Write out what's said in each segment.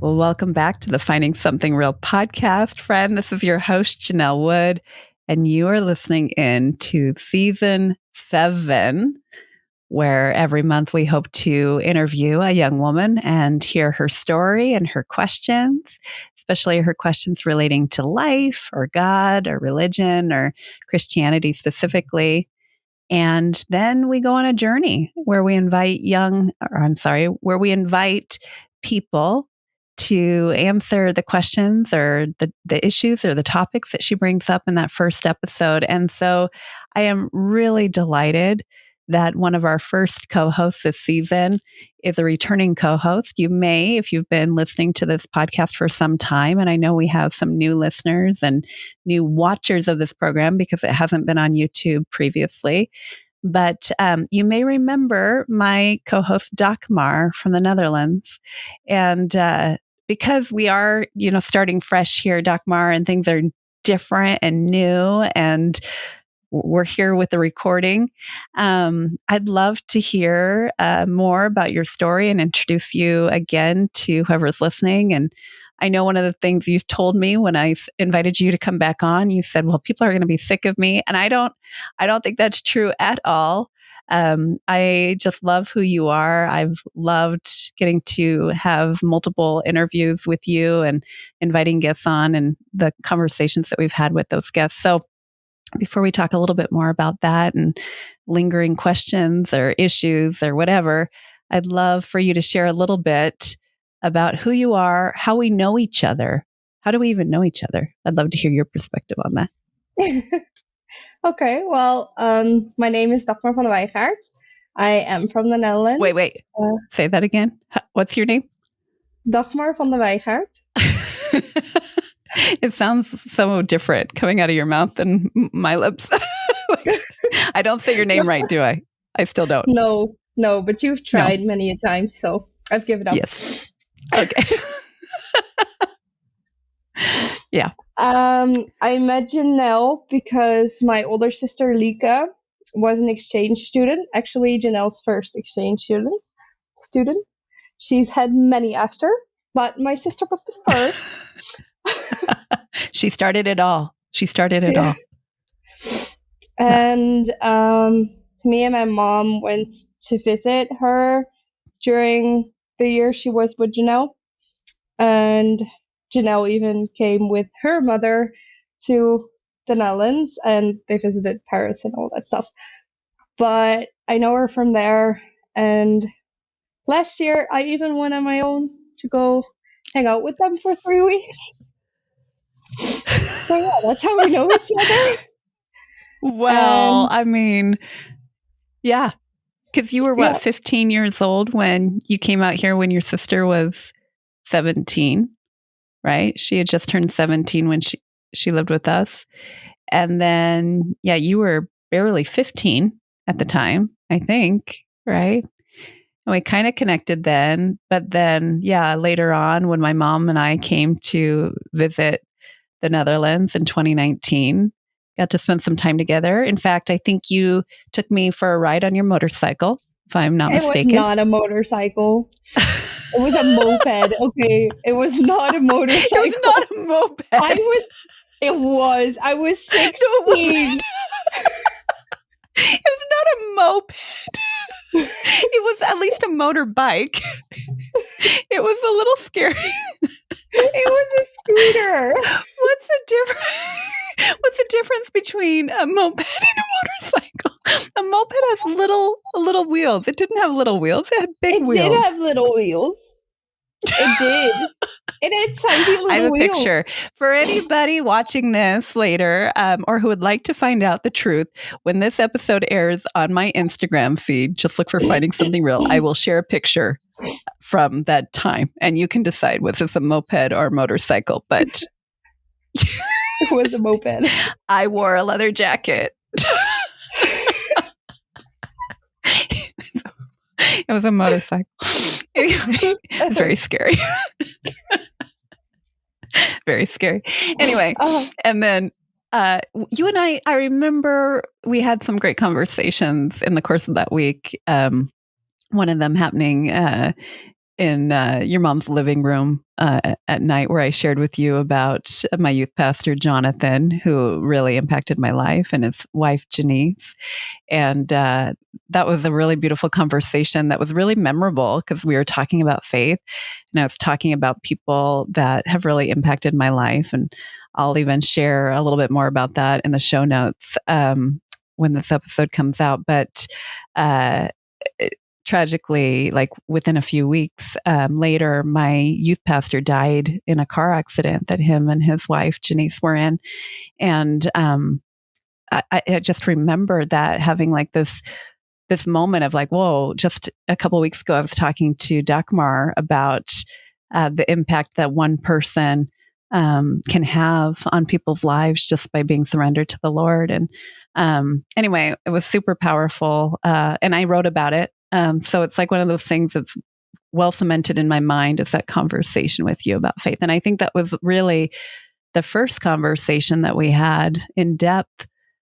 Well, welcome back to the Finding Something Real podcast, friend. This is your host, Janelle Wood, and you are listening in to season 7, where every month we hope to interview a young woman and hear her story and her questions, especially her questions relating to life or God or religion or Christianity specifically. And then we go on a journey where we invite people to answer the questions or the issues or the topics that she brings up in that first episode. And so I am really delighted that one of our first co-hosts this season is a returning co-host. You may, if you've been listening to this podcast for some time, and I know we have some new listeners and new watchers of this program because it hasn't been on YouTube previously. But you may remember my co-host Dagmar from the Netherlands. And because we are, starting fresh here, Dagmar, and things are different and new, and we're here with the recording. I'd love to hear more about your story and introduce you again to whoever's listening. And I know one of the things you've told me when I invited you to come back on, you said, well, people are going to be sick of me. And I don't think that's true at all. I just love who you are. I've loved getting to have multiple interviews with you and inviting guests on and the conversations that we've had with those guests. So before we talk a little bit more about that and lingering questions or issues or whatever, I'd love for you to share a little bit about who you are, how we know each other. How do we even know each other? I'd love to hear your perspective on that. Okay, well, my name is Dagmar van de Wijgaard. I am from the Netherlands. Wait. Say that again. What's your name? Dagmar van de Wijgaard. It sounds so different coming out of your mouth than my lips. I don't say your name right, do I? I still don't. No, but you've tried many a time, so I've given up. Yes. Okay. Yeah. I met Janelle because my older sister Lika was an exchange student. Actually, Janelle's first exchange student. She's had many after, but my sister was the first. She started it all. And me and my mom went to visit her during the year she was with Janelle. And Janelle even came with her mother to the Netherlands, and they visited Paris and all that stuff. But I know her from there. And last year, I even went on my own to go hang out with them for 3 weeks. So yeah, that's how we know each other. Well, I mean, yeah, because you were 15 years old when you came out here when your sister was 17, right? She had just turned 17 when she lived with us. And then, you were barely 15 at the time, I think, right? And we kind of connected then. But then, later on when my mom and I came to visit the Netherlands in 2019, got to spend some time together. In fact, I think you took me for a ride on your motorcycle, if I'm not mistaken. It was not a motorcycle. It was a moped. Okay. It was not a motorcycle. It was not a moped. I was 16. No, it was not a moped. It was at least a motorbike. It was a little scary. It was a scooter. What's the difference between a moped and a motorcycle? A moped has little wheels. It didn't have little wheels. It had big wheels. It did have little wheels. It did. It had tiny little wheels. I have a picture. For anybody watching this later or who would like to find out the truth, when this episode airs on my Instagram feed, just look for Finding Something Real. I will share a picture from that time. And you can decide, was this a moped or a motorcycle? But it was a moped. I wore a leather jacket. It was a motorcycle. It's very scary. Very scary. Anyway, and then you and I remember we had some great conversations in the course of that week. One of them happening in your mom's living room at night, where I shared with you about my youth pastor, Jonathan, who really impacted my life, and his wife, Janice. And that was a really beautiful conversation that was really memorable because we were talking about faith, and I was talking about people that have really impacted my life. And I'll even share a little bit more about that in the show notes when this episode comes out. But tragically, like within a few weeks later, my youth pastor died in a car accident that him and his wife, Janice, were in. And I just remember that having like this moment of like, whoa, just a couple of weeks ago, I was talking to Dagmar about the impact that one person can have on people's lives just by being surrendered to the Lord. And anyway, it was super powerful. And I wrote about it. So it's like one of those things that's well cemented in my mind, is that conversation with you about faith. And I think that was really the first conversation that we had in depth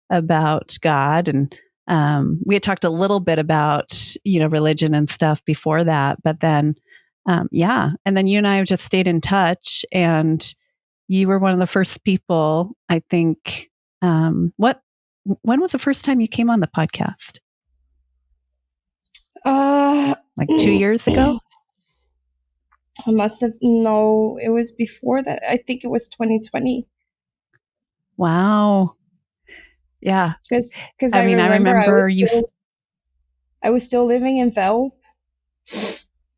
about God. And we had talked a little bit about, religion and stuff before that, but then, yeah. And then you and I have just stayed in touch, and you were one of the first people, I think. When was the first time you came on the podcast? Like 2 years ago? I must have, no, it was before that. I think it was 2020. Wow. Yeah. Because I mean, I remember you. I was still living in Vel.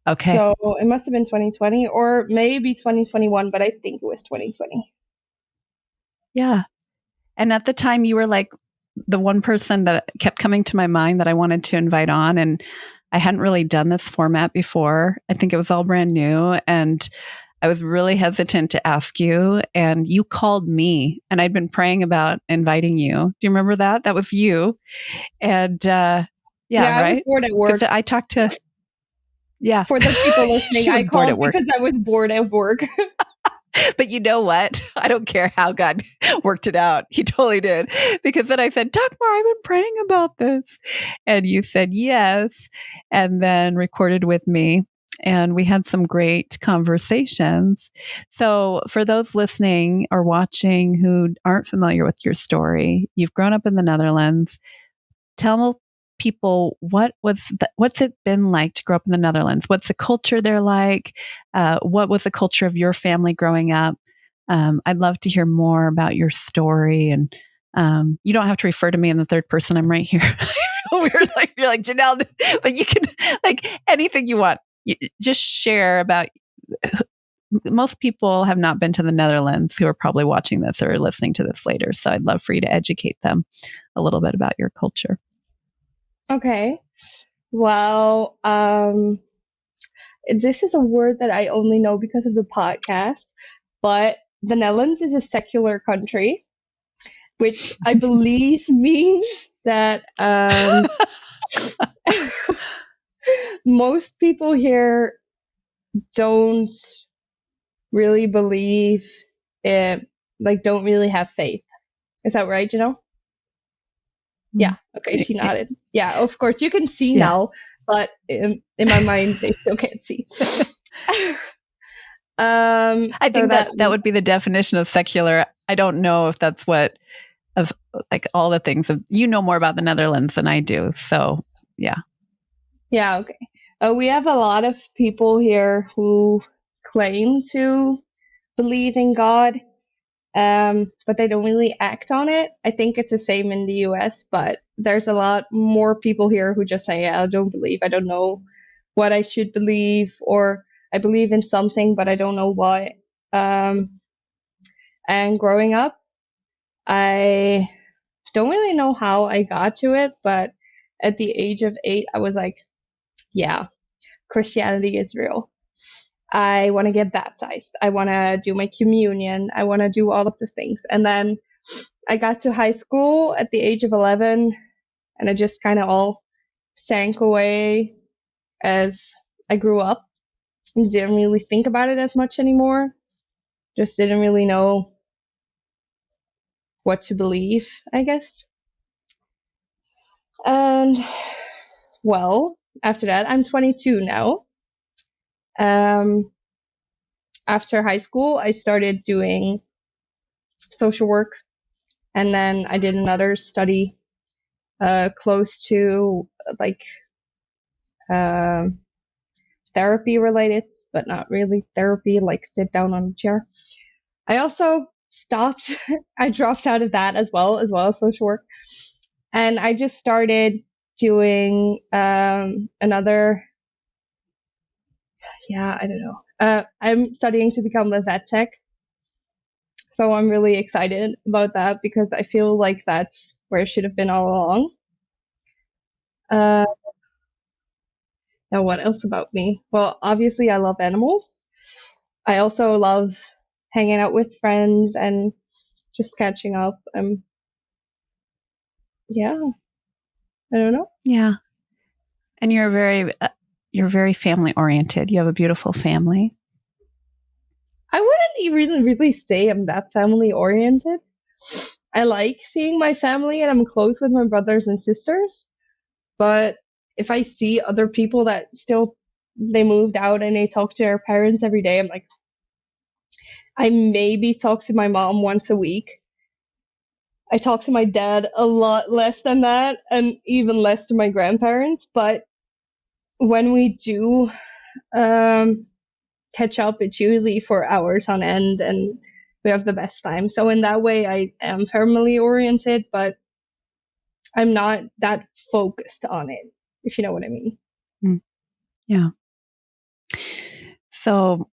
Okay. So it must have been 2020 or maybe 2021, but I think it was 2020. Yeah. And at the time, you were like the one person that kept coming to my mind that I wanted to invite on. And I hadn't really done this format before. I think it was all brand new. And I was really hesitant to ask you. And you called me, and I'd been praying about inviting you. Do you remember that? That was you. And yeah, I was right? bored at work. Because I talked to, yeah. For the people listening, She was I bored called at work. because I was bored at work. But you know what? I don't care how God worked it out. He totally did. Because then I said, Dagmar, I've been praying about this. And you said yes. And then recorded with me. And we had some great conversations. So, for those listening or watching who aren't familiar with your story, you've grown up in the Netherlands. Tell people what's it been like to grow up in the Netherlands? What's the culture there like? What was the culture of your family growing up? I'd love to hear more about your story. And you don't have to refer to me in the third person. I'm right here. You're like Janelle, but you can, like, anything you want. Just share about. Most people have not been to the Netherlands who are probably watching this or listening to this later. So I'd love for you to educate them a little bit about your culture. Okay. Well, this is a word that I only know because of the podcast, but the Netherlands is a secular country, which I believe means that most people here don't really believe it, like don't really have faith. Is that right, Janelle? Yeah. Okay. She nodded. Yeah. Of course, you can see now, but in my mind, they still can't see. I think that would be the definition of secular. I don't know if that's what of like all the things of, you know more about the Netherlands than I do. So yeah. Yeah. Okay. We have a lot of people here who claim to believe in God, but they don't really act on it. I think it's the same in the US, but there's a lot more people here who just say, yeah, I don't believe, I don't know what I should believe, or I believe in something, but I don't know what. And growing up, I don't really know how I got to it, but at the age of 8, I was like, yeah, Christianity is real. I want to get baptized. I want to do my communion. I want to do all of the things. And then I got to high school at the age of 11, and it just kind of all sank away as I grew up and didn't really think about it as much anymore. Just didn't really know what to believe, I guess. And well, after that, I'm 22 now. After high school, I started doing social work, and then I did another study close to like therapy related, but not really therapy, like sit down on a chair. I also stopped. I dropped out of that as well as social work, and I just started doing another. Yeah, I don't know. I'm studying to become a vet tech, so I'm really excited about that because I feel like that's where it should have been all along. Uh, Now, what else about me? Well, obviously, I love animals. I also love hanging out with friends and just catching up. Yeah, I don't know. Yeah. And you're very family oriented. You have a beautiful family. I wouldn't even really say I'm that family oriented. I like seeing my family and I'm close with my brothers and sisters. But if I see other people that still they moved out and they talk to their parents every day, I'm like, I maybe talk to my mom once a week. I talk to my dad a lot less than that, and even less to my grandparents. But when we do catch up, it's usually for hours on end, and we have the best time. So in that way, I am family oriented, but I'm not that focused on it, if you know what I mean. Yeah. So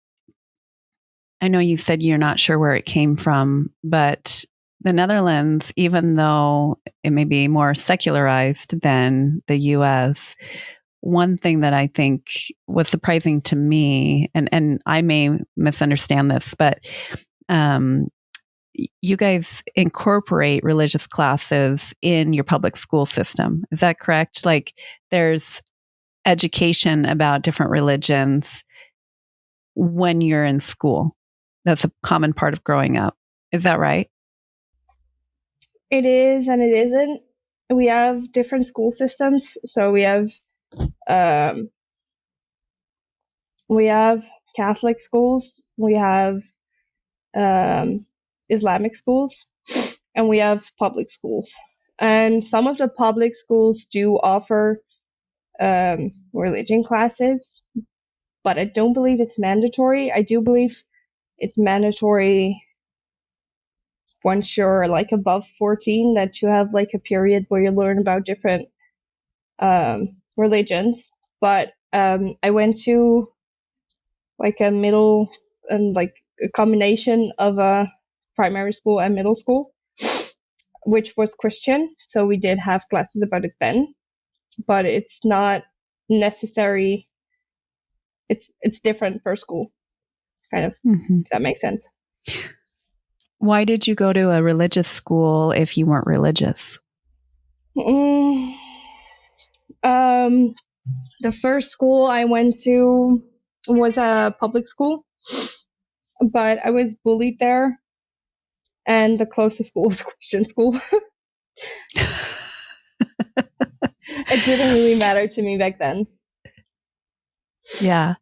I know you said you're not sure where it came from, but the Netherlands, even though it may be more secularized than the US, one thing that I think was surprising to me, and I may misunderstand this, but um, you guys incorporate religious classes in your public school system. Is that correct? Like there's education about different religions when you're in school. That's a common part of growing up. Is that right? It is and it isn't. We have different school systems. So um, we have Catholic schools, we have um, Islamic schools, and we have public schools. And some of the public schools do offer religion classes, but I don't believe it's mandatory. I do believe it's mandatory once you're like above 14 that you have like a period where you learn about different religions. But I went to like a middle and like a combination of a primary school and middle school, which was Christian. So we did have classes about it then, but it's not necessary. It's different per school, kind of. Mm-hmm. If that makes sense. Why did you go to a religious school if you weren't religious? Mm, um, the first school I went to was a public school, but I was bullied there, and the closest school was a Christian school. It didn't really matter to me back then. Yeah.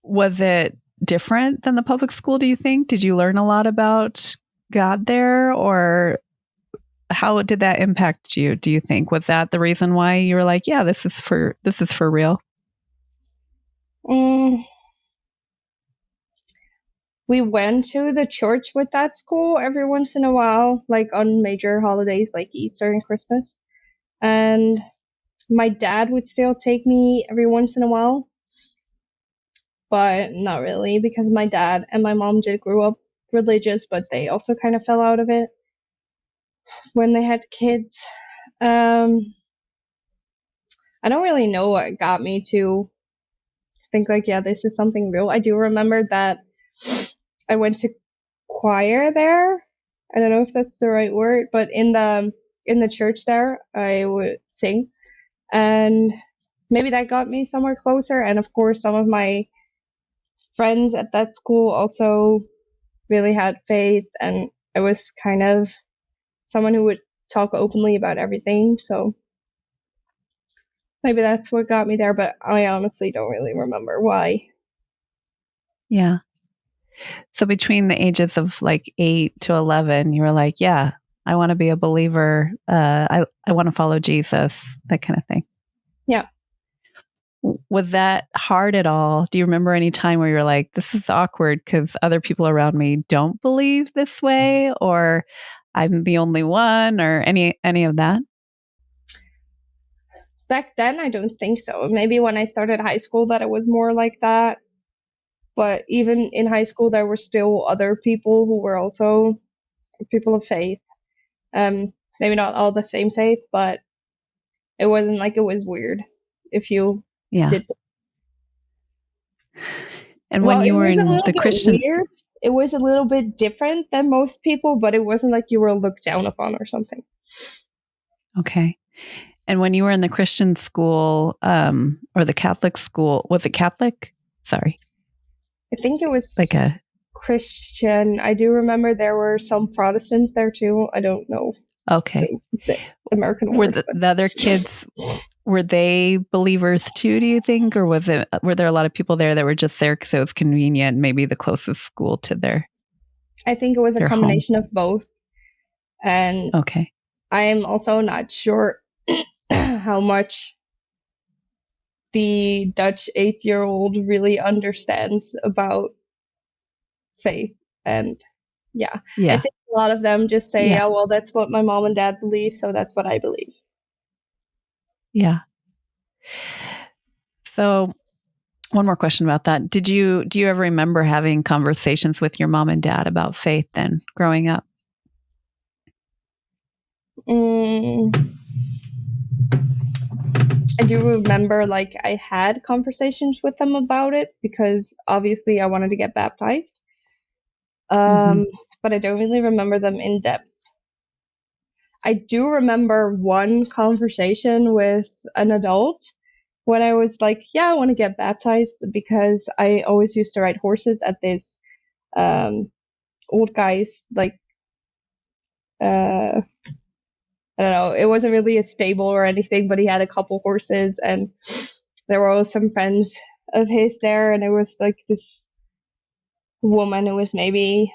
Was it different than the public school, do you think? Did you learn a lot about God there, or how did that impact you, do you think? Was that the reason why you were like, yeah, this is for real? Mm, we went to the church with that school every once in a while, like on major holidays like Easter and Christmas. And my dad would still take me every once in a while, but not really because my dad and my mom did grow up religious, but they also kind of fell out of it when they had kids. Um, I don't really know what got me to think like, yeah, this is something real. I do remember that I went to choir there. I don't know if that's the right word, but in the church there, I would sing, and maybe that got me somewhere closer. And of course, some of my friends at that school also really had faith, and I was kind of someone who would talk openly about everything. So maybe that's what got me there, but I honestly don't really remember why. Yeah. So between the ages of like 8 to 11, you were like, yeah, I want to be a believer. I want to follow Jesus, that kind of thing. Yeah. Was that hard at all? Do you remember any time where you're like, this is awkward because other people around me don't believe this way, or I'm the only one, or any of that? Back then, I don't think so. Maybe when I started high school that it was more like that. But even in high school, there were still other people who were also people of faith. Maybe not all the same faith, but it wasn't like it was weird if you Yeah. did. And when Well, you it were was a in little the bit Christian, weird. It was a little bit different than most people, but it wasn't like you were looked down upon or something. okay. And when you were in the Christian school, or the Catholic school, was it Catholic? Sorry. I think it Like was a, Christian. I do remember there were some Protestants there too. I don't know okay. the American Were word, the other kids, were they believers too, do you think? Or were there a lot of people there that were just there because it was convenient, maybe the closest school to I think it was a their home? combination of both. And Okay. I'm also not sure how much the Dutch 8-year-old really understands about faith. And yeah, I Yeah. think a lot of them just say, Yeah. yeah, well, that's what my mom and dad believe, so that's what I believe. Yeah. So one more question about that. Do you ever remember having conversations with your mom and dad about faith then growing up? Mm, I do remember like I had conversations with them about it because obviously I wanted to get baptized. Mm-hmm. But I don't really remember them in depth. I do remember one conversation with an adult when I was like, yeah, I want to get baptized because I always used to ride horses at this um, old guy's, like, I don't know, it wasn't really a stable or anything, but he had a couple horses and there were also some friends of his there. And it was like this woman who was maybe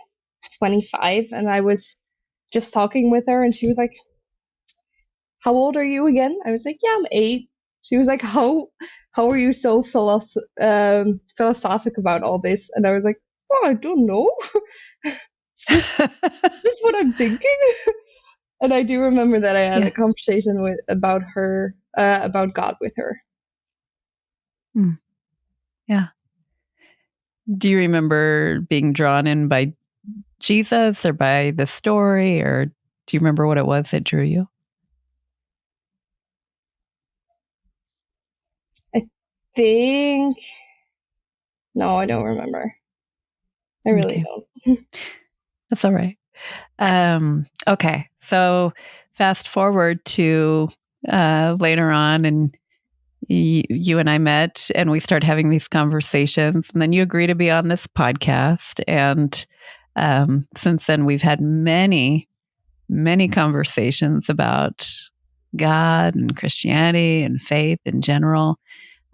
25 and I was just talking with her and she was like, how old are you again? I was like, yeah, I'm 8. She was like, how are you so philosophic about all this? And I was like, oh, I don't know. It's just what I'm thinking. And I do remember that I had Yeah. a conversation with about her about God with her. Mm. Yeah. Do you remember being drawn in by Jesus or by the story, or do you remember what it was that drew you? I think no, I don't remember. I really Okay. don't. That's all right. Okay. So fast forward to later on, and you and I met and we started having these conversations. And then you agree to be on this podcast. And since then, we've had many, many conversations about God and Christianity and faith in general.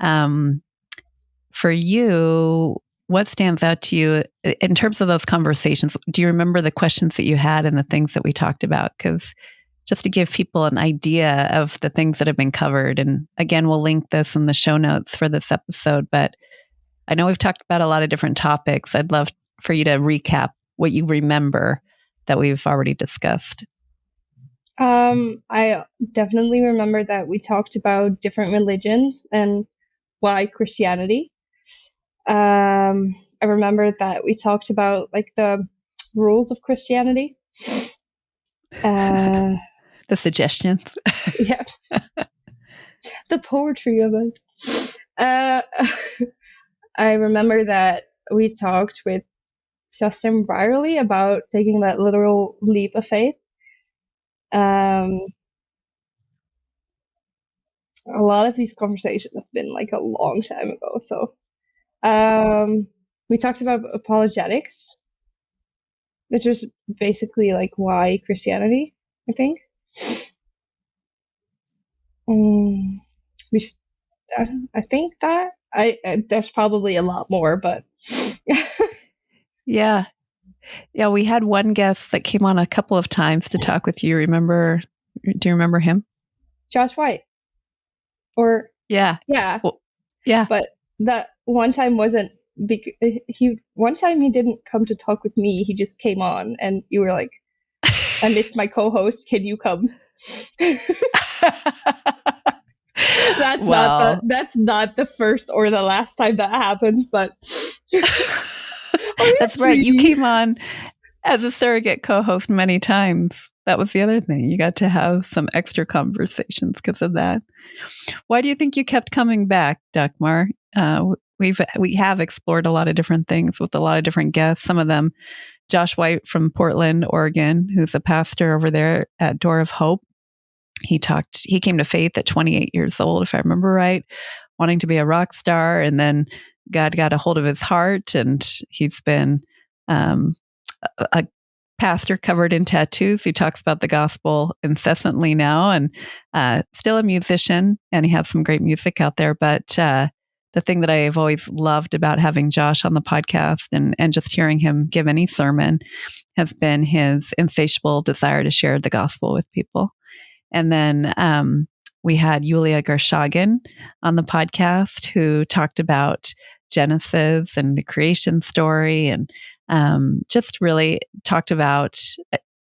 Um, for you, what stands out to you in terms of those conversations? Do you remember the questions that you had and the things that we talked about? Because just to give people an idea of the things that have been covered. And again, we'll link this in the show notes for this episode. But I know we've talked about a lot of different topics. I'd love for you to recap what you remember that we've already discussed. I definitely remember that we talked about different religions and why Christianity. I remember that we talked about like the rules of Christianity. Uh, The suggestions. yeah, the poetry of it. Uh, I remember that we talked with Justin Riley about taking that literal leap of faith. Um, a lot of these conversations have been like a long time ago. So we talked about apologetics, which was basically like why Christianity, I think. Um, we, I think that. there's probably a lot more, but Yeah. Yeah, we had one guest that came on a couple of times to talk with you. Do you remember him? Josh White. Or Yeah. yeah. Well, yeah. But that one time wasn't one time he didn't come to talk with me. He just came on and you were like, I missed my co-host. Can you come? Well, that's not the first or the last time that happened, but that's right. You came on as a surrogate co-host many times. That was the other thing. You got to have some extra conversations because of that. Why do you think you kept coming back, Dagmar? We have explored a lot of different things with a lot of different guests. Some of them, Josh White from Portland, Oregon, who's a pastor over there at Door of Hope. He came to faith at 28 years old, if I remember right, wanting to be a rock star. And then God got a hold of his heart, and he's been a pastor covered in tattoos. He talks about the gospel incessantly now, and still a musician, and he has some great music out there. But the thing that I've always loved about having Josh on the podcast and just hearing him give any sermon has been his insatiable desire to share the gospel with people. And then we had Yulia Gershagin on the podcast, who talked about Genesis and the creation story, and just really talked about,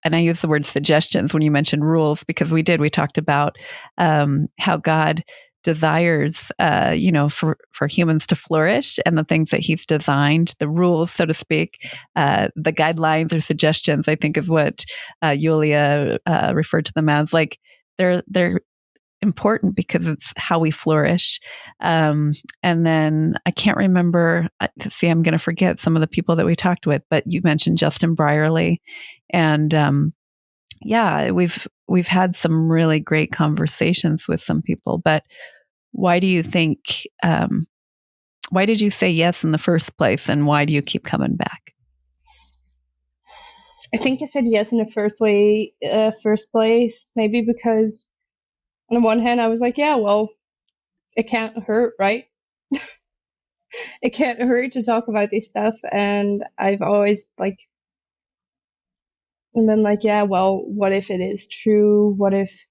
and I use the word suggestions when you mentioned rules, because we talked about how God desires, for humans to flourish, and the things that he's designed, the rules, so to speak, the guidelines or suggestions, I think is what Yulia referred to them as. Like they're important because it's how we flourish. And then I can't remember, see, I'm going to forget some of the people that we talked with, but you mentioned Justin Brierley. And yeah, we've had some really great conversations with some people. But why do you think, why did you say yes in the first place? And why do you keep coming back? I think I said yes in the first place, maybe because on the one hand, I was like, yeah, well, it can't hurt, right? It can't hurt to talk about this stuff. And I've always been like, yeah, well, what if it is true? What if,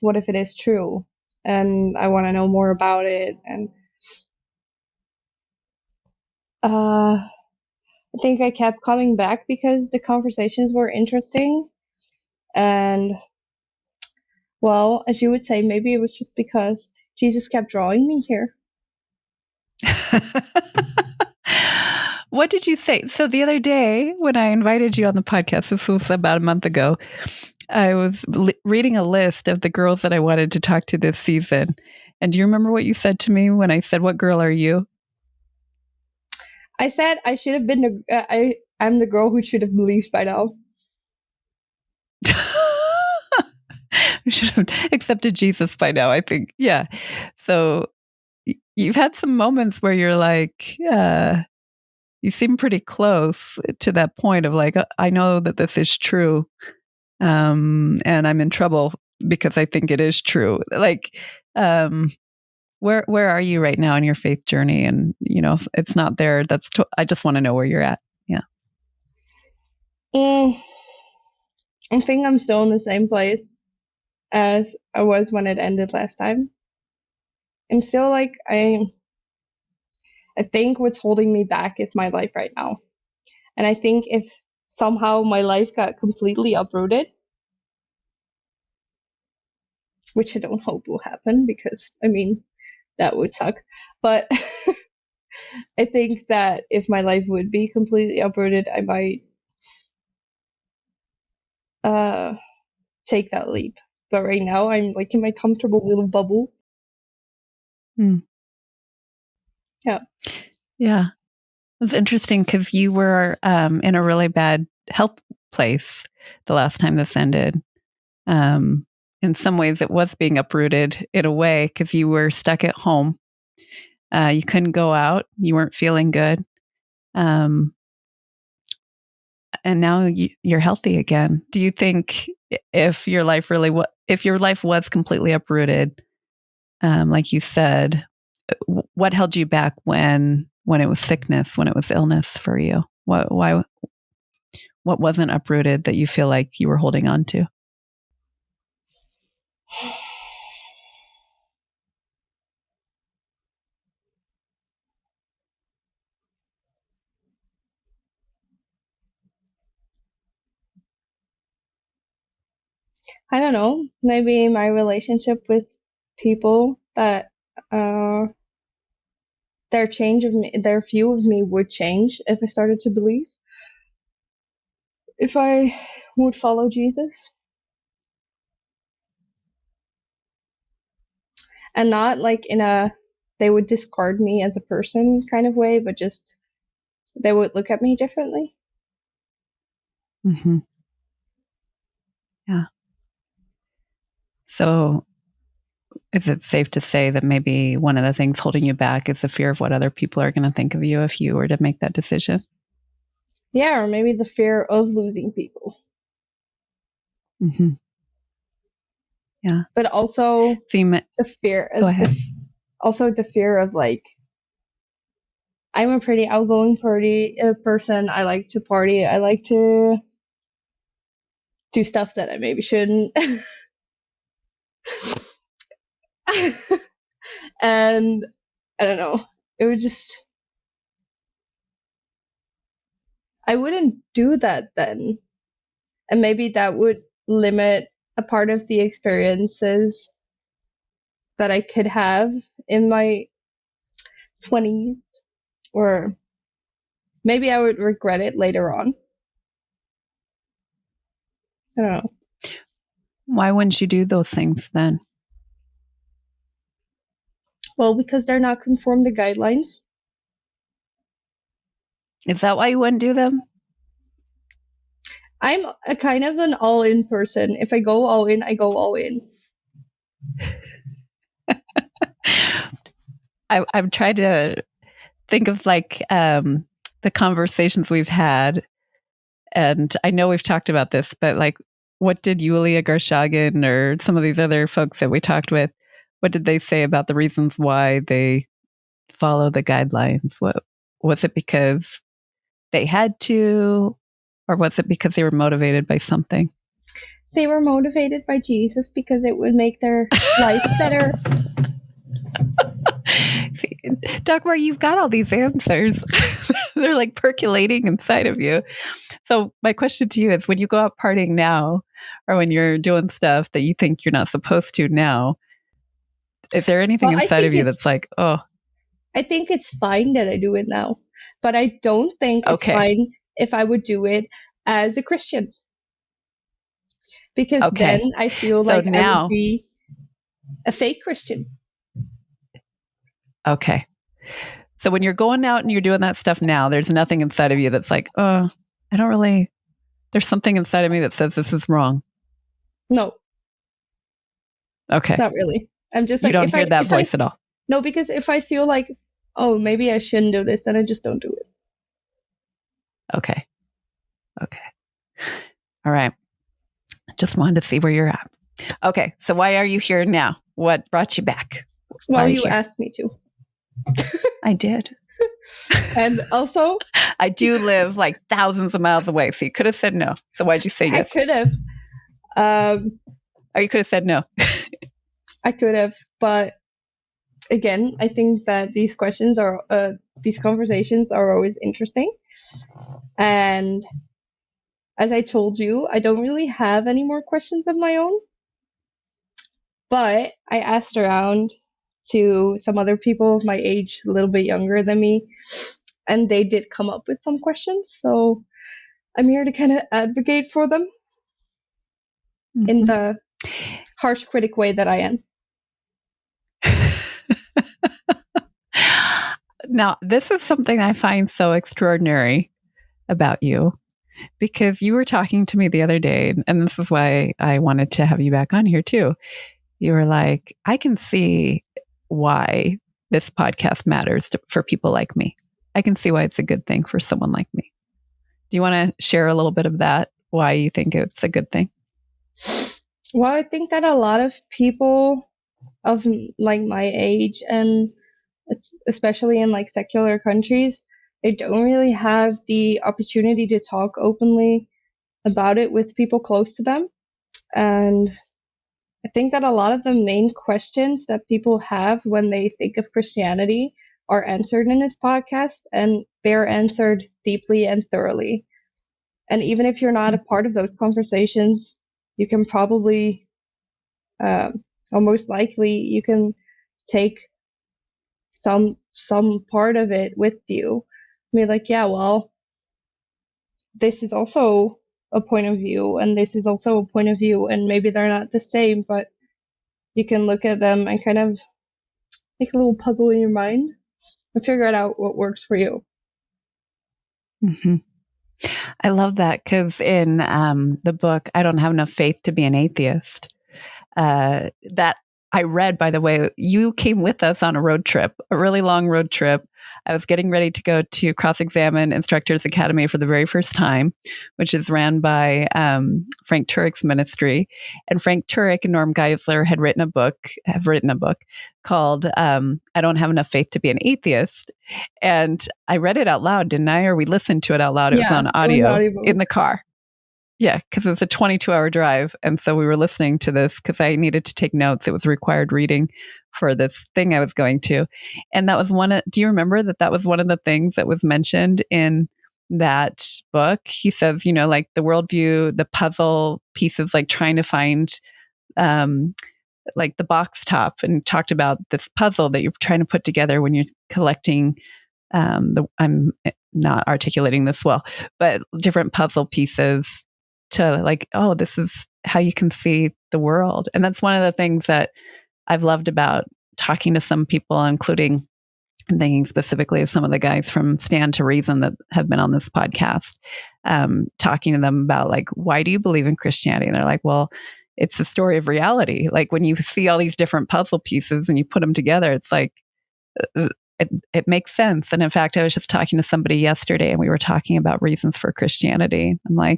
what if it is true? And I want to know more about it. And I think I kept coming back because the conversations were interesting. And well, as you would say, maybe it was just because Jesus kept drawing me here. What did you say? So the other day when I invited you on the podcast, this was about a month ago, I was reading a list of the girls that I wanted to talk to this season. And do you remember what you said to me when I said, "What girl are you?" I said I should have been I'm the girl who should have believed by now. We should have accepted Jesus by now, I think. Yeah. So you've had some moments where you're like, you seem pretty close to that point of like, I know that this is true. And I'm in trouble because I think it is true. Like, where are you right now in your faith journey? And, if it's not there, I just want to know where you're at. Yeah. I think I'm still in the same place as I was when it ended last time. I'm still like, I think what's holding me back is my life right now. And I think if somehow my life got completely uprooted, which I don't hope will happen because, that would suck. But I think that if my life would be completely uprooted, I might take that leap. But right now, I'm like in my comfortable little bubble. Yeah. Yeah. It's interesting because you were in a really bad health place the last time this ended. In some ways, it was being uprooted in a way because you were stuck at home. You couldn't go out. You weren't feeling good. And now you're healthy again. Do you think if your life was completely uprooted, like you said, what held you back when it was sickness, when it was illness for you? What wasn't uprooted that you feel like you were holding on to? I don't know, maybe my relationship with people, that their view of me would change if I started to believe, if I would follow Jesus. And not like in a they would discard me as a person kind of way, but just they would look at me differently. Mm-hmm. Yeah. So is it safe to say that maybe one of the things holding you back is the fear of what other people are going to think of you if you were to make that decision? Yeah, or maybe the fear of losing people. Mm-hmm. Yeah. But also the fear. Go ahead. Also the fear of like, I'm a pretty outgoing person. I like to party. I like to do stuff that I maybe shouldn't. And I don't know. It would just, I wouldn't do that then. And maybe that would limit a part of the experiences that I could have in my 20s, or maybe I would regret it later on. I don't know. Why wouldn't you do those things then? Well, because they're not conform to guidelines. Is that why you wouldn't do them? I'm a kind of an all-in person. If I go all in, I go all in. I've tried to think of like the conversations we've had, and I know we've talked about this, but like, what did Yulia Garshagan or some of these other folks that we talked with, what did they say about the reasons why they follow the guidelines? What was it, because they had to, or was it because they were motivated by something? They were motivated by Jesus because it would make their life better. See, Dagmar, you've got all these answers. They're like percolating inside of you. So my question to you is, when you go out partying now, or when you're doing stuff that you think you're not supposed to now, is there anything inside of you that's like, oh? I think it's fine that I do it now, but I don't think it's fine if I would do it as a Christian. Because then I feel like I would be a fake Christian. Okay. So when you're going out and you're doing that stuff now, there's nothing inside of you that's like, I don't really, there's something inside of me that says this is wrong. No. Okay. Not really. I'm just like, you don't hear that voice at all. No, because if I feel like, oh, maybe I shouldn't do this, then I just don't do it. Okay. All right. Just wanted to see where you're at. Okay. So why are you here now? What brought you back? Well, you asked me to. I did. And also, I do live like thousands of miles away, so you could have said no. So why'd you say yes? I could have. Or you could have said no. I could have, but again, I think that these conversations are always interesting. And as I told you, I don't really have any more questions of my own. But I asked around to some other people of my age, a little bit younger than me, and they did come up with some questions. So I'm here to kind of advocate for them in the harsh critic way that I am. Now, this is something I find so extraordinary about you, because you were talking to me the other day, and this is why I wanted to have you back on here too. You were like, I can see why this podcast matters for people like me. I can see why it's a good thing for someone like me. Do you want to share a little bit of that? Why you think it's a good thing? Well, I think that a lot of people of like my age, and especially in like secular countries, they don't really have the opportunity to talk openly about it with people close to them. And I think that a lot of the main questions that people have when they think of Christianity are answered in this podcast, and they're answered deeply and thoroughly. And even if you're not a part of those conversations, you can probably, or most likely, you can take some part of it with you. Be like, yeah, well, this is also a point of view, and this is also a point of view, and maybe they're not the same, but you can look at them and kind of make a little puzzle in your mind and figure out what works for you. Mm-hmm. I love that because in the book, I Don't Have Enough Faith to Be an Atheist, that I read, by the way, you came with us on a road trip, a really long road trip. I was getting ready to go to cross-examine Instructors Academy for the very first time, which is ran by Frank Turek's ministry. And Frank Turek and Norm Geisler have written a book called I Don't Have Enough Faith to Be an Atheist. And I read it out loud, didn't I? Or we listened to it out loud. It was on audio in the car. Yeah, because it was a 22-hour drive. And so we were listening to this because I needed to take notes. It was required reading for this thing I was going to. And that was do you remember that was one of the things that was mentioned in that book? He says, like the worldview, the puzzle pieces, like trying to find like the box top, and talked about this puzzle that you're trying to put together when you're collecting I'm not articulating this well, but different puzzle pieces to like, oh, this is how you can see the world. And that's one of the things that I've loved about talking to some people, including, I'm thinking specifically of some of the guys from Stand to Reason that have been on this podcast, talking to them about like, why do you believe in Christianity? And they're like, well, it's the story of reality. Like when you see all these different puzzle pieces and you put them together, it's like, it makes sense. And in fact, I was just talking to somebody yesterday and we were talking about reasons for Christianity. I'm like,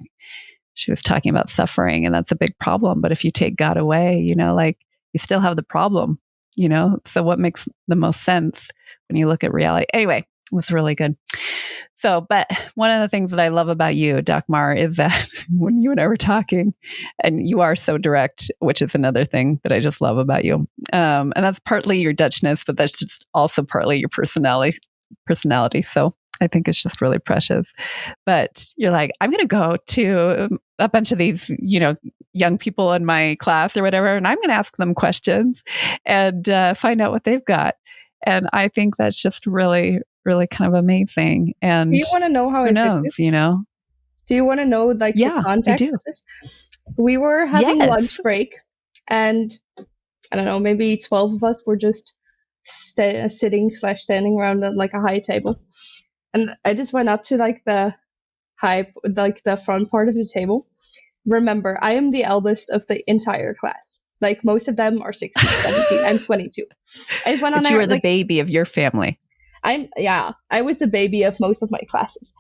she was talking about suffering, and that's a big problem. But if you take God away, like you still have the problem, so what makes the most sense when you look at reality? Anyway, it was really good. So, but one of the things that I love about you, Dagmar, is that when you and I were talking, and you are so direct, which is another thing that I just love about you. And that's partly your Dutchness, but that's just also partly your personality. So I think it's just really precious. But you're like, I'm going to go to a bunch of these, young people in my class or whatever, and I'm going to ask them questions and find out what they've got. And I think that's just really, really kind of amazing. And do you want to know how who knows, Do you want to know like the context of this? We were having lunch break, and I don't know, maybe 12 of us were just sitting / standing around like a high table. And I just went up to like the front part of the table. Remember, I am the eldest of the entire class. Like most of them are 16, 17. I'm 22. I just went on but you are the baby of your family. I was the baby of most of my classes.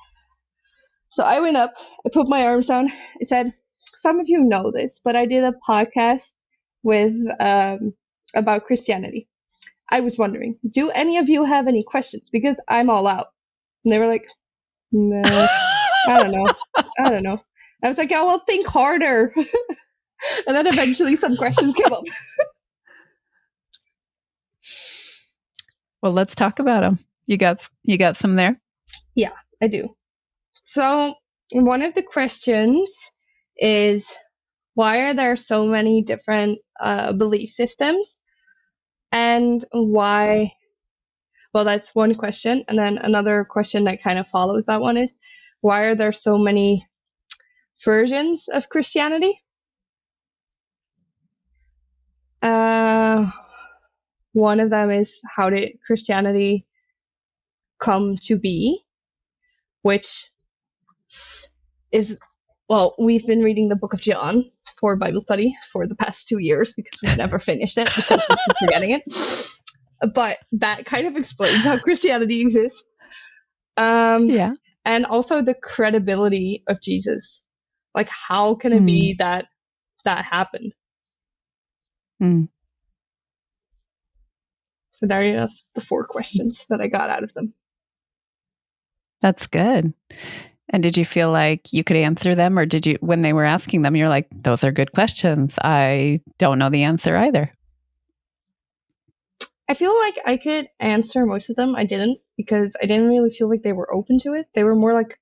So I went up, I put my arms down. I said, some of you know this, but I did a podcast with about Christianity. I was wondering, do any of you have any questions? Because I'm all out. And they were like, no, I don't know. I was like, oh, well, think harder. And then eventually some questions came up. Well, let's talk about them. You got some there? Yeah, I do. So one of the questions is, why are there so many different belief systems? And why? Well, that's one question. And then another question that kind of follows that one is, why are there so many versions of Christianity? One of them is, how did Christianity come to be? Which is, well, we've been reading the book of John for Bible study for the past 2 years because we've never finished it because we keep forgetting it. But that kind of explains how Christianity exists. Yeah. and also the credibility of Jesus. Like, how can it be that that happened? Mm. So there you have the 4 questions that I got out of them. That's good. And did you feel like you could answer them, or did you, when they were asking them, you're like, those are good questions. I don't know the answer either. I feel like I could answer most of them. I didn't, because I didn't really feel like they were open to it. They were more like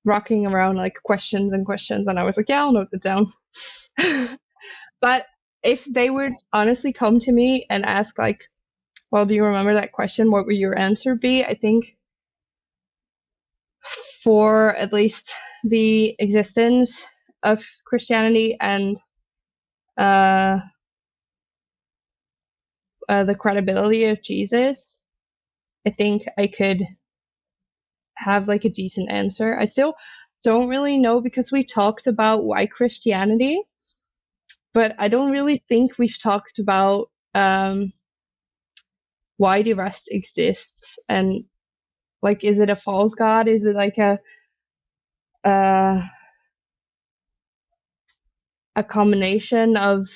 rocking around like questions and questions, and I was like, yeah, I'll note it down. But if they would honestly come to me and ask like, well, do you remember that question? What would your answer be? I think for at least the existence of Christianity and the credibility of Jesus, I think I could have like a decent answer. I still don't really know, because we talked about why Christianity, but I don't really think we've talked about why the rest exists, and like, is it a false god? Is it like uh, a combination of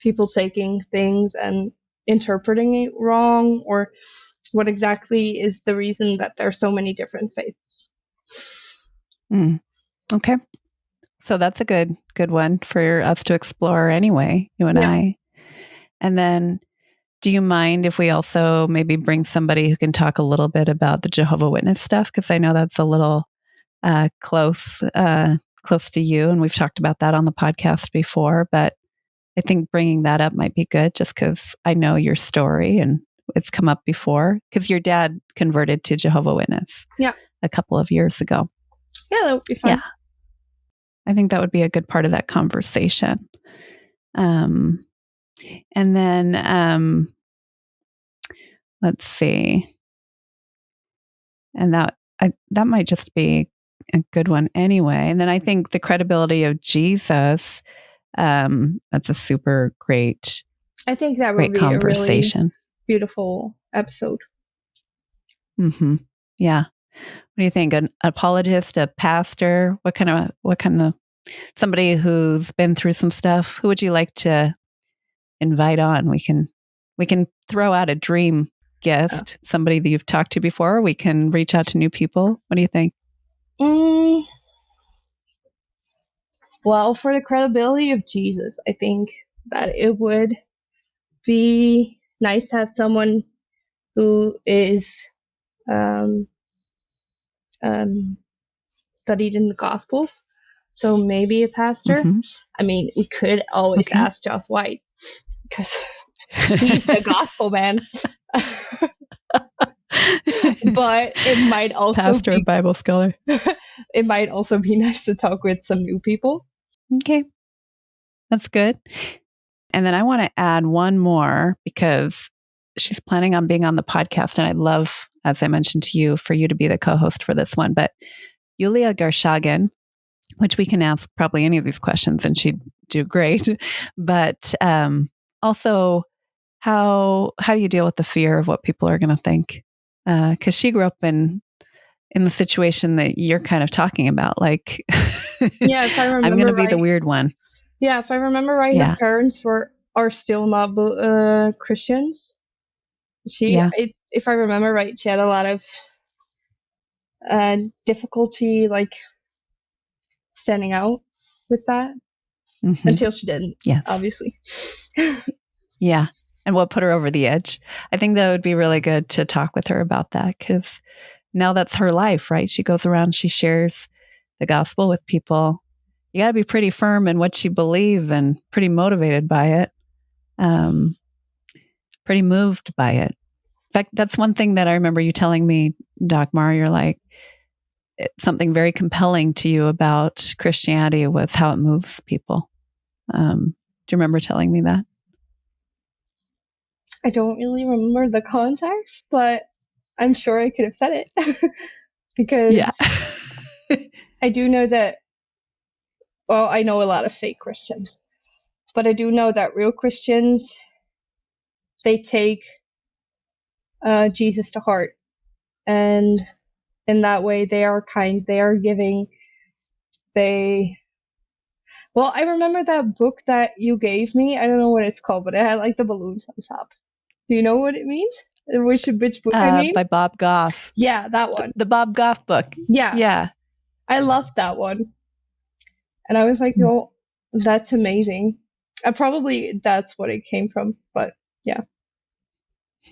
people taking things and interpreting it wrong, or what exactly is the reason that there are so many different faiths? Okay. So that's a good one for us to explore anyway, you and Yeah. I. And then do you mind if we also maybe bring somebody who can talk a little bit about the Jehovah Witness stuff? Because I know that's a little close to you, and we've talked about that on the podcast before, but I think bringing that up might be good, just because I know your story and it's come up before, because your dad converted to Jehovah Witness a couple of years ago. Yeah, that would be fun. Yeah. I think that would be a good part of that conversation. And then let's see. And that might just be a good one anyway. And then I think the credibility of Jesus, that's a super great, I think that would be conversation. A really beautiful episode. Mm-hmm. Yeah. What do you think? An apologist, a pastor? What kind of somebody who's been through some stuff? Who would you like to invite on? We can throw out a dream guest, somebody that you've talked to before. We can reach out to new people. What do you think? Well, for the credibility of Jesus, I think that it would be nice to have someone who is studied in the Gospels. So maybe a pastor. Mm-hmm. I mean, we could always ask Joss White, because he's the gospel man. But it might also pastor, Bible scholar. It might also be nice to talk with some new people. Okay, that's good. And then I want to add one more, because she's planning on being on the podcast, and I'd love, as I mentioned to you, for you to be the co-host for this one. But Yulia Garshagin, which we can ask probably any of these questions and she'd do great. But also, how do you deal with the fear of what people are going to think? Because she grew up in the situation that you're kind of talking about. Like, yeah, if I remember, I'm going to be the weird one. Yeah, if I remember right, her parents are still not Christians. If I remember right, she had a lot of difficulty like standing out with that, until she didn't. Yes, obviously. Yeah. And what put her over the edge? I think that would be really good to talk with her about that, because now that's her life, right? She goes around, she shares the gospel with people. You got to be pretty firm in what you believe and pretty motivated by it, pretty moved by it. In fact, that's one thing that I remember you telling me, Dagmar. You're like, something very compelling to you about Christianity was how it moves people. Do you remember telling me that? I don't really remember the context, but I'm sure I could have said it. Because I do know that, well, I know a lot of fake Christians, but I do know that real Christians, they take Jesus to heart, and in that way. They are kind, they are giving. Well, I remember that book that you gave me. I don't know what it's called, but it had like the balloons on top. Do you know what it means? Which book I mean? By Bob Goff. Yeah, that one. The Bob Goff book. Yeah. Yeah. I loved that one. And I was like, oh, that's amazing. Probably that's what it came from, but yeah.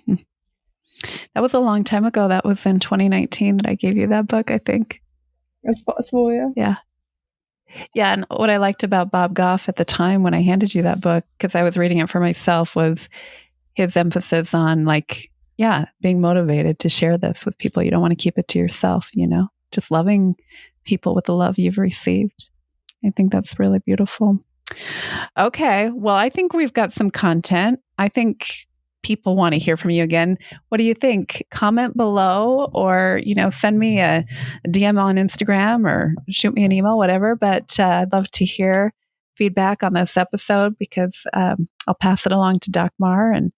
That was a long time ago. That was in 2019 that I gave you that book, I think. That's possible, yeah. Yeah. Yeah, and what I liked about Bob Goff at the time when I handed you that book, because I was reading it for myself, was his emphasis on being motivated to share this with people. You don't want to keep it to yourself, just loving people with the love you've received. I think that's really beautiful. Okay, well, I think we've got some content. I think people want to hear from you again. What do you think? Comment below, or send me a DM on Instagram, or shoot me an email, whatever. But I'd love to hear feedback on this episode, because I'll pass it along to Dagmar. And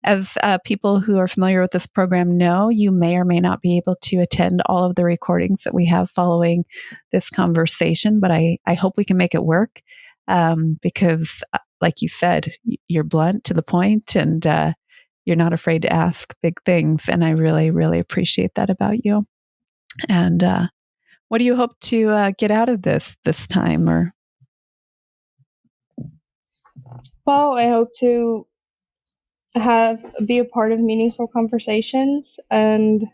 as people who are familiar with this program know, you may or may not be able to attend all of the recordings that we have following this conversation, but I hope we can make it work, because like you said, you're blunt to the point, and you're not afraid to ask big things. And I really, really appreciate that about you. And what do you hope to get out of this time? Or Well, I hope to be a part of meaningful conversations and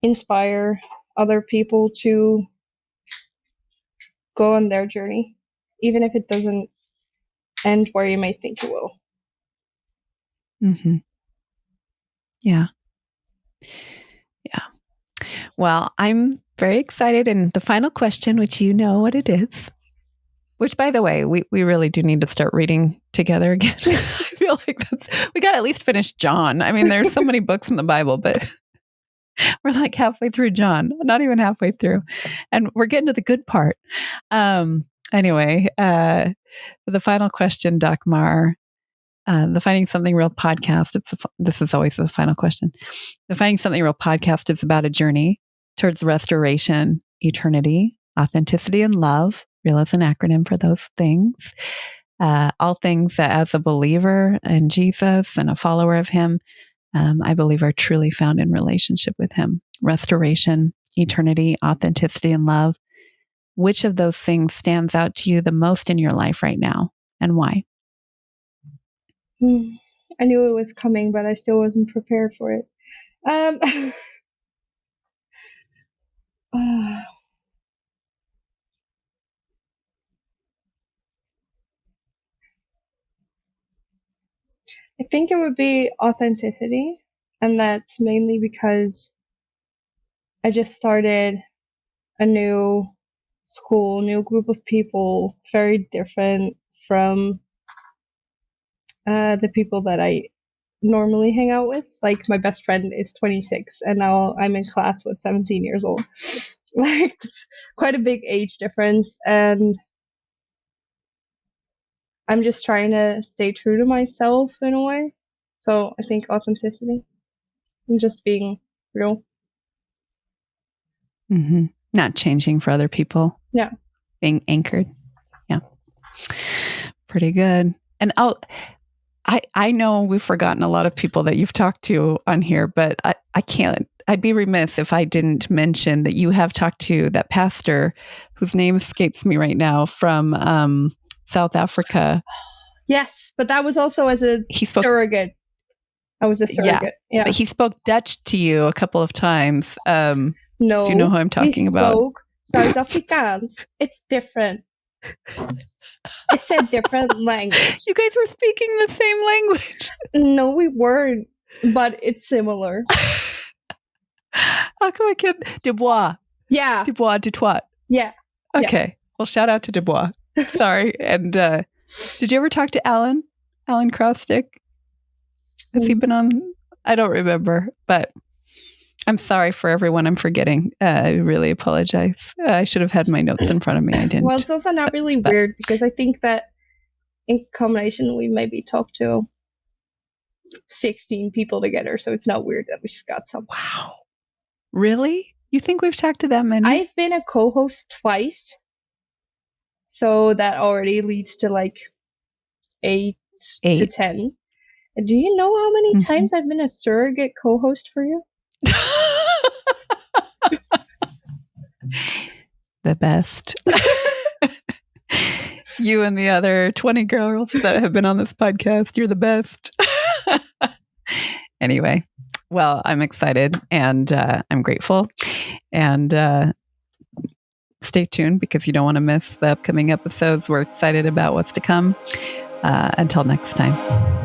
inspire other people to go on their journey, even if it doesn't end where you might think it will. Mm-hmm. Yeah. Yeah. Well, I'm very excited. And the final question, which you know what it is, which, by the way, we really do need to start reading together again. I feel like we got to at least finish John. I mean, there's so many books in the Bible, but we're like halfway through John, not even halfway through. And we're getting to the good part. Anyway, the final question, Dagmar, the Finding Something Real podcast. This is always the final question. The Finding Something Real podcast is about a journey towards restoration, eternity, authenticity, and love. Real as an acronym for those things. All things that, as a believer in Jesus and a follower of Him, I believe are truly found in relationship with Him. Restoration, eternity, authenticity, and love. Which of those things stands out to you the most in your life right now, and why? I knew it was coming, but I still wasn't prepared for it. I think it would be authenticity, and that's mainly because I just started a new school, new group of people, very different from the people that I normally hang out with. Like, my best friend is 26, and now I'm in class with 17 years old. Like, it's quite a big age difference, and I'm just trying to stay true to myself in a way. So I think authenticity and just being real. Mm-hmm. Not changing for other people. Yeah. Being anchored. Yeah. Pretty good. And I know we've forgotten a lot of people that you've talked to on here, but I can't. I'd be remiss if I didn't mention that you have talked to that pastor whose name escapes me right now from South Africa. Yes, but that was also as a surrogate. I was a surrogate. Yeah. But he spoke Dutch to you a couple of times. No. Do you know who I'm talking about? He spoke South Afrikaans. It's different. It's a different language. You guys were speaking the same language. No, we weren't, but it's similar. How come I can't? Dubois. Yeah. Dubois, Dutoit. Yeah. Okay. Yeah. Well, shout out to Dubois. Sorry. And did you ever talk to Alan Crosstick? Has he been on? I don't remember, but I'm sorry for everyone I'm forgetting. I really apologize. I should have had my notes in front of me. I didn't. Well, it's also not really weird, because I think that in combination we maybe talked to 16 people together, so it's not weird that we forgot some. Wow. Really? You think we've talked to that many? I've been a co-host twice. So that already leads to like 8 to 8. 10. Do you know how many times I've been a surrogate co-host for you? The best. You and the other 20 girls that have been on this podcast, you're the best. Anyway, well, I'm excited and I'm grateful. And stay tuned because you don't want to miss the upcoming episodes. We're excited about what's to come. Until next time.